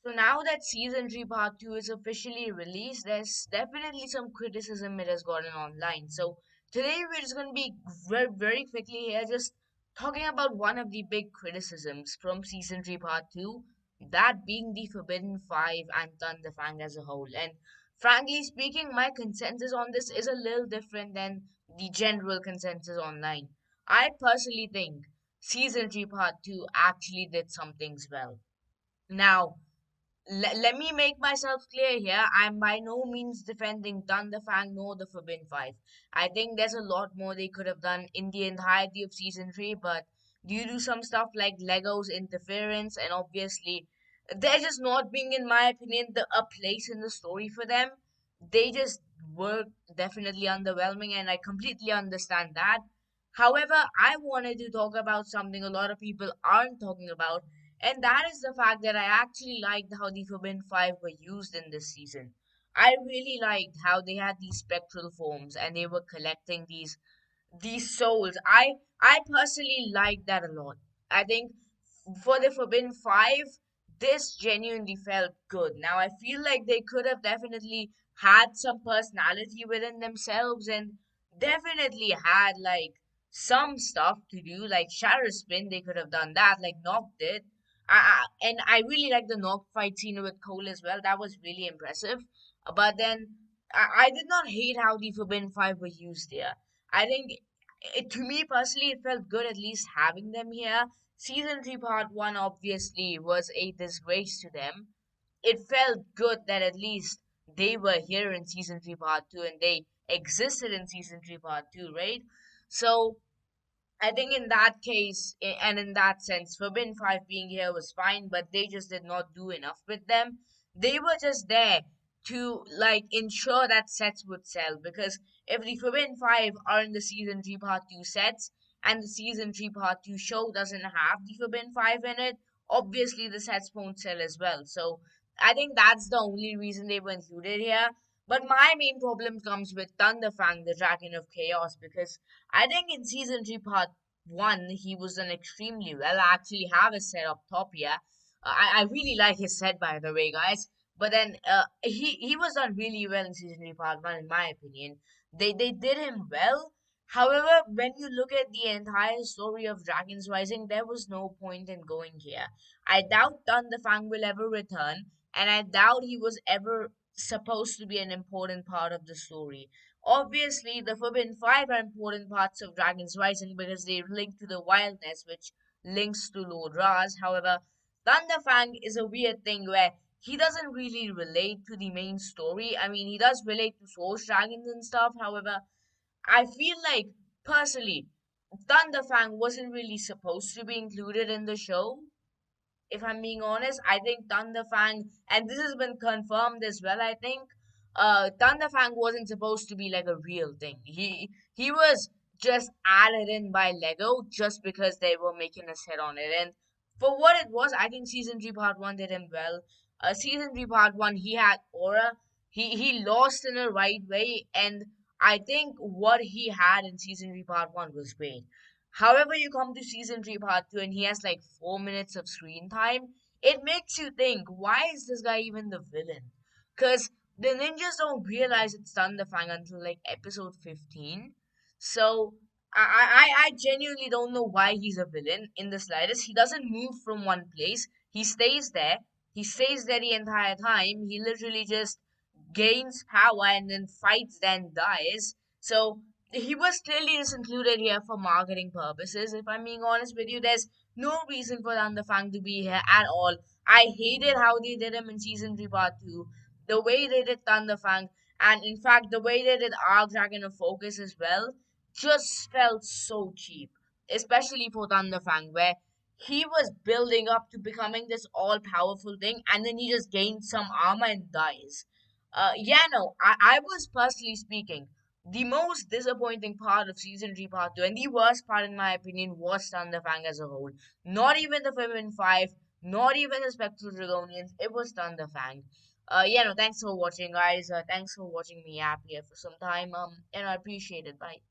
So now that season 3 part 2 is officially released, there's definitely some criticism it has gotten online. So today we're just going to be very quickly here just talking about one of the big criticisms from season 3 part 2, that being the Forbidden 5 and Thunderfang as a whole. And frankly speaking, my consensus on this is a little different than the general consensus online. I personally think season 3 part 2 actually did some things well. Now, let me make myself clear here. I'm by no means defending Thunderfang nor the Forbidden Five. I think there's a lot more they could have done in the entirety of season 3, but due to some stuff like Lego's interference and obviously they're just not being, in my opinion, a place in the story for them, they just were definitely underwhelming, and I completely understand that. However, I wanted to talk about something a lot of people aren't talking about, and that is the fact that I actually liked how the Forbidden Five were used in this season. I really liked how they had these spectral forms and they were collecting these souls. I personally like that a lot. I think for the Forbidden Five, this genuinely felt good. Now I feel like they could have definitely had some personality within themselves and definitely had like some stuff to do. Like Shadow Spin, they could have done that. Like Noct did. And I really like the Noct fight scene with Cole as well. That was really impressive. But then I did not hate how the Forbidden Five were used here. I think to me personally, it felt good at least having them here. Season 3 Part 1 obviously was a disgrace to them. It felt good that at least they were here in Season 3 Part 2 and they existed in Season 3 Part 2, right? So I think in that case, and in that sense, Forbidden Five being here was fine, but they just did not do enough with them. They were just there to like ensure that sets would sell, because if the Forbidden Five are in the season 3 part 2 sets and the season 3 part 2 show doesn't have the Forbidden Five in it, obviously the sets won't sell as well. So I think that's the only reason they were included here. But my main problem comes with Thunderfang, the Dragon of Chaos, because I think in season 3 part 1 he was done extremely well. I actually have his set up top here. I really like his set, by the way, guys. But then he was done really well in season 3 part 1 in my opinion. They did him well. However, when you look at the entire story of Dragons Rising, there was no point in going here. I doubt Thunderfang will ever return, and I doubt he was ever supposed to be an important part of the story. Obviously, the Forbidden Five are important parts of Dragon's Rising because they link to the wildness, which links to Lord Raz. However, Thunderfang is a weird thing where he doesn't really relate to the main story. I mean, he does relate to Source Dragons and stuff. However, I feel like, personally, Thunderfang wasn't really supposed to be included in the show. If I'm being honest, I think Thunderfang, and this has been confirmed as well, I think, Thunderfang wasn't supposed to be like a real thing. He was just added in by Lego just because they were making a set on it. And for what it was, I think season 3 part 1 did him well. Season 3 part 1, he had aura. He lost in a right way, and I think what he had in season 3 part 1 was great. However, you come to season 3 part 2 and he has like 4 minutes of screen time, it makes you think, why is this guy even the villain? Because the ninjas don't realize it's Thunderfang until like episode 15. So I genuinely don't know why he's a villain in the slightest. He doesn't move from one place. He stays there. He stays there the entire time. He literally just gains power and then fights, then dies. So he was clearly just included here for marketing purposes. If I'm being honest with you, there's no reason for Thunderfang to be here at all. I hated how they did him in season 3 part 2. The way they did Thunderfang, and in fact the way they did Arc Dragon of Focus as well, just felt so cheap. Especially for Thunderfang, where he was building up to becoming this all powerful thing and then he just gains some armor and dies. Yeah, no, I was personally speaking, the most disappointing part of season 3 part 2 and the worst part in my opinion was Thunderfang as a whole. Not even the Forbidden 5, not even the Spectral Dragonians, it was Thunderfang. Yeah, no, thanks for watching guys. Thanks for watching me up here for some time. I appreciate it. Bye.